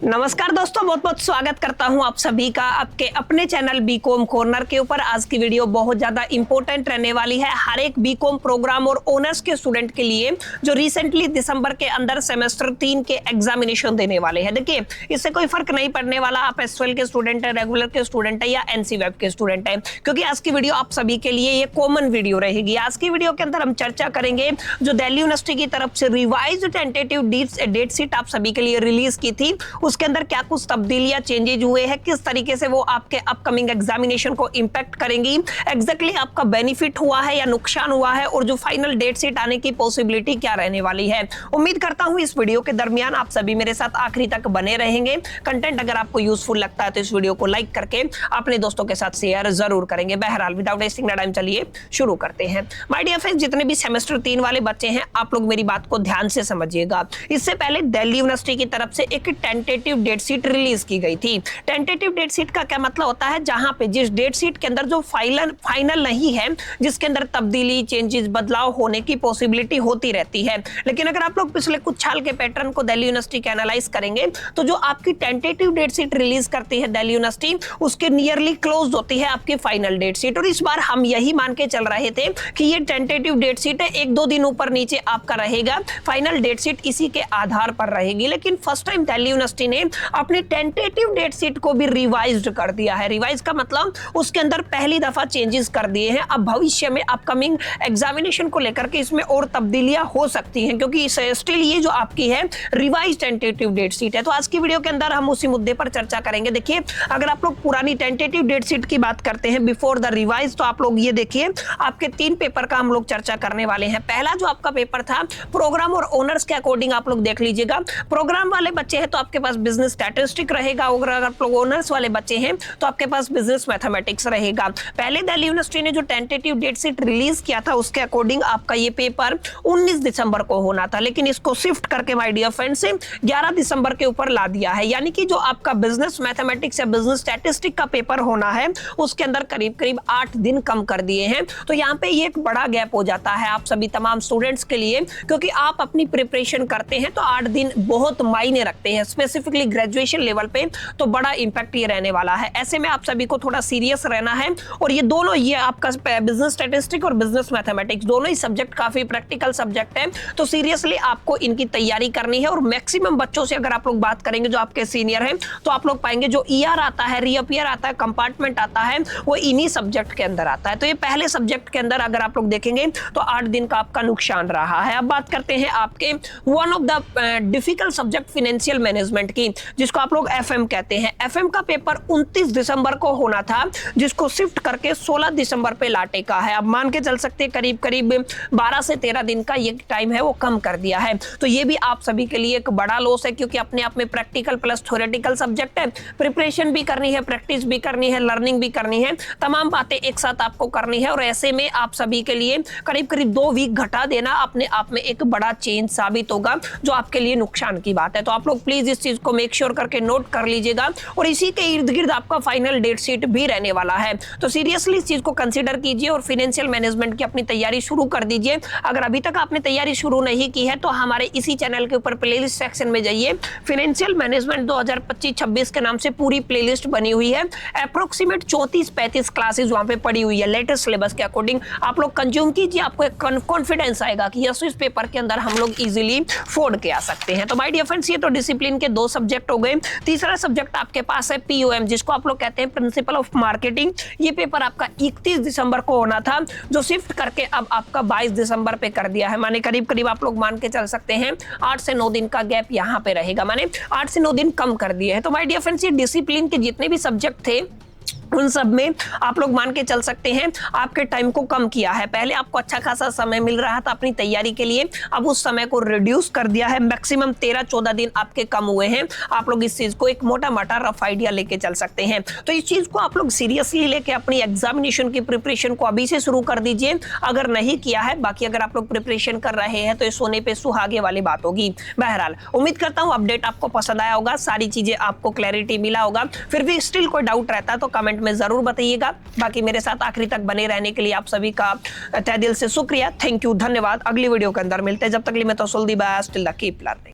नमस्कार दोस्तों, बहुत बहुत स्वागत करता हूं आप सभी का आपके अपने चैनल बीकॉम कॉर्नर के ऊपर। आज की वीडियो बहुत ज्यादा इंपॉर्टेंट रहने वाली है हर एक बीकॉम प्रोग्राम और ऑनर्स के स्टूडेंट के लिए जो रिसेंटली दिसंबर के अंदर सेमेस्टर 3 के एग्जामिनेशन देने वाले हैं। देखिए, इससे कोई फर्क नहीं पड़ने वाला आप एसएसएल के स्टूडेंट है, रेगुलर के स्टूडेंट है या एनसी वेब के स्टूडेंट है, क्योंकि आज की वीडियो आप सभी के लिए ये कॉमन वीडियो रहेगी। आज की वीडियो के अंदर हम चर्चा करेंगे जो दिल्ली यूनिवर्सिटी की तरफ से रिवाइज टेंटेटिव डेट शीट आप सभी के लिए रिलीज की थी, उसके अंदर क्या कुछ तब्दीलियां चेंजेज हुए हैं, किस तरीके से वो आपके अपकमिंग एग्जामिनेशन को इंपैक्ट करेंगी, एग्जैक्टली आपका बेनिफिट हुआ है या नुकसान हुआ है, और जो फाइनल डेट शीट आने की पॉसिबिलिटी क्या रहने वाली है। उम्मीद करता हूं इस वीडियो के दरमियान आप सभी मेरे साथ आखिरी तक बने रहेंगे। कंटेंट अगर आपको यूजफुल लगता है तो इस वीडियो को लाइक करके अपने दोस्तों के साथ शेयर जरूर करेंगे। बहरहाल विदाउट वेस्टिंग टाइम चलिए शुरू करते हैं। माय डियर फ्रेंड्स, जितने भी सेमेस्टर 3 वाले बच्चे हैं आप लोग मेरी बात को ध्यान से समझिएगा। इससे पहले दिल्ली यूनिवर्सिटी की तरफ से एक टेंटेटिव डेट शीट रिलीज की गई थी। टेंटेटिव डेट शीट का क्या मतलब होता है, जहां पे जिस डेट शीट के अंदर जो फाइनल नहीं है, जिसके अंदर तब्दीली चेंजेस बदलाव होने की पॉसिबिलिटी होती रहती है। लेकिन अगर आप लोग पिछले कुछ साल के पैटर्न को दिल्ली यूनिवर्सिटी के एनालाइज करेंगे तो जो आपकी टेंटेटिव डेट शीट रिलीज करती है दिल्ली यूनिवर्सिटी, उसके नियरली क्लोज होती है आपकी फाइनल डेट शीट। और इस बार हम यही मान के चल रहे थे कि ये टेंटेटिव डेट शीट है, एक दो दिन ऊपर नीचे आपका रहेगा, फाइनल डेट शीट इसी के आधार पर रहेगी। लेकिन फर्स्ट टाइम दिल्ली यूनिवर्सिटी ने अपनी टेंटेटिव डेट शीट को भी रिवाइज्ड कर दिया है। रिवाइज का मतलब उसके अंदर पहली दफा चेंजेस कर दिए हैं। अब भविष्य में अपकमिंग एग्जामिनेशन को लेकर के इसमें और तब्दीलियां हो सकती हैं, क्योंकि स्टिल ये जो आपकी है रिवाइज टेंटेटिव डेट शीट है। तो आज की वीडियो के अंदर हम उसी मुद्दे पर चर्चा करेंगे। देखिए, अगर आप लोग पुरानी टेंटेटिव डेट शीट की बात करते हैं बिफोर द रिवाइज, तो आप लोग ये देखिए आपके 3 पेपर का हम लोग चर्चा करने वाले हैं। पहला जो आपका पेपर था प्रोग्राम और ऑनर्स के अकॉर्डिंग आप लोग देख लीजिएगा। प्रोग्राम वाले बच्चे हैं तो आपके पास बिजनेस स्टैटिस्टिक रहेगा, और अगर आप लोग ऑनर्स वाले बच्चे हैं तो आपके पास बिजनेस मैथमेटिक्स रहेगा। पहले दिल्ली यूनिवर्सिटी ने जो टेंटेटिव डेट शीट रिलीज किया था उसके अकॉर्डिंग आपका ये पेपर 19 दिसंबर को होना था, लेकिन इसको शिफ्ट करके माय डियर फ्रेंड्स 11 दिसंबर के ऊपर ला दिया है। यानी कि जो आपका बिजनेस मैथमेटिक्स या बिजनेस स्टैटिस्टिक का पेपर होना है उसके अंदर करीब करीब 8 दिन कम कर दिए हैं। तो यहाँ पे ये एक बड़ा गैप हो जाता है आप सभी तमाम स्टूडेंट्स के लिए, क्योंकि आप अपनी प्रिपरेशन करते हैं तो 8 दिन बहुत मायने रखते हैं, स्पेसिफिकली ग्रेजुएशन लेवल पे तो बड़ा इंपैक्ट ये रहने वाला है। ऐसे में आप सभी को थोड़ा सीरियस रहना है। और ये दोनों, ये आपका बिजनेस स्टैटिस्टिक और बिजनेस मैथमेटिक्स दोनों ही सब्जेक्ट काफी प्रैक्टिकल सब्जेक्ट है, तो सीरियसली आपको इनकी तैयारी करनी है। और मैक्सिमम बच्चों से अगर आप लोग बात करेंगे जो आपके सीनियर हैं, तो आप लोग पाएंगे जो ईआर आता है, रीअपियर आता है, कंपार्टमेंट आता है, वो इन्हीं सब्जेक्ट के अंदर आता है। तो ये पहले सब्जेक्ट के अंदर अगर आप लोग देखेंगे तो 8 दिन का आपका नुकसान रहा है। अब बात करते हैं आपके one of the difficult subject financial management की, जिसको आप लोग एफएम कहते हैं। एफएम का पेपर 29 दिसंबर को होना था, जिसको शिफ्ट करके 16 दिसंबर पे लाटे का है। अब मान के चल सकते हैं करीब करीब 12 से 13 दिन का ये टाइम है वो कम कर दिया है। तो ये भी आप सभी के लिए एक बड़ा लॉस है, क्योंकि अपने आप में प्रैक्टिकल प्लस थ्योरेटिकल सब्जेक्ट है, प्रिपरेशन भी करनी है, प्रैक्टिस भी करनी है, लर्निंग भी करनी है, तमाम बातें एक साथ आपको करनी है। और ऐसे में आप सभी के लिए करीब करीब 2 वीक घटा देना अपने आप में एक बड़ा चेंज साबित होगा, जो आपके लिए नुकसान की बात है। तो आप लोग प्लीज इस चीज को मेक श्योर करके नोट कर लीजिएगा। और इसी के इर्द गिर्द आपका फाइनल डेट शीट भी रहने वाला है, तो सीरियसली इस चीज को कंसीडर कीजिए और फाइनेंशियल मैनेजमेंट की अपनी तैयारी शुरू कर दीजिए। अगर अभी तक आपने तैयारी शुरू नहीं की है तो हमारे इसी चैनल के ऊपर प्लेलिस्ट सेक्शन में जाइए, फाइनेंशियल मैनेजमेंट 2025-26 के नाम से पूरी प्लेलिस्ट बनी हुई है। अप्रोक्सीमेट 34-35 क्लासेस वहां पे पड़ी हुई है लेटेस्ट सिलेबस के अकॉर्डिंग। आप लोग कंज्यूम कीजिए, आपको एक कॉन्फिडेंस आएगा कि यस, इस पेपर के अंदर हम लोग इजीली फोड़ के आ सकते हैं। तो माय डियर फ्रेंड्स, ये तो डिसिप्लिन के 2 सब्जेक्ट हो गए। तीसरा सब्जेक्ट आपके पास है पीओएम, जिसको आप लोग कहते हैं प्रिंसिपल ऑफ मार्केटिंग। ये पेपर आपका 31 दिसंबर को होना था, जो शिफ्ट करके अब आपका 22 दिसंबर पे कर दिया है। माने करीब करीब आप लोग मान के चल सकते हैं 8 से 9 दिन का गैप यहाँ पे रहेगा, माने 8 से 9 दिन कम कर दिए हैं। तो माय डियर फ्रेंड्स, ये डिसिप्लिन के जितने भी सब्जेक्ट थे उन सब में आप लोग मान के चल सकते हैं आपके टाइम को कम किया है। पहले आपको अच्छा खासा समय मिल रहा था अपनी तैयारी के लिए, अब उस समय को रिड्यूस कर दिया है। मैक्सिमम 13-14 दिन आपके कम हुए हैं। आप लोग इस चीज को एक मोटा मोटा रफ आइडिया लेके चल सकते हैं। तो इस चीज को आप लोग सीरियसली लेके अपनी एग्जामिनेशन की प्रिपरेशन को अभी से शुरू कर दीजिए, अगर नहीं किया है। बाकी अगर आप लोग प्रिपरेशन कर रहे हैं तो ये सोने पे सुहागे वाली बात होगी। बहरहाल उम्मीद करता हूँ अपडेट आपको पसंद आया होगा, सारी चीजें आपको क्लैरिटी मिला होगा। फिर भी स्टिल कोई डाउट रहता है तो कमेंट में जरूर बताइएगा। बाकी मेरे साथ आखिरी तक बने रहने के लिए आप सभी का तहे दिल से शुक्रिया, थैंक यू, धन्यवाद। अगली वीडियो के अंदर मिलते हैं, जब तक के लिए मैं तो सुल्दी बाय, स्टिल कीप लर्निंग।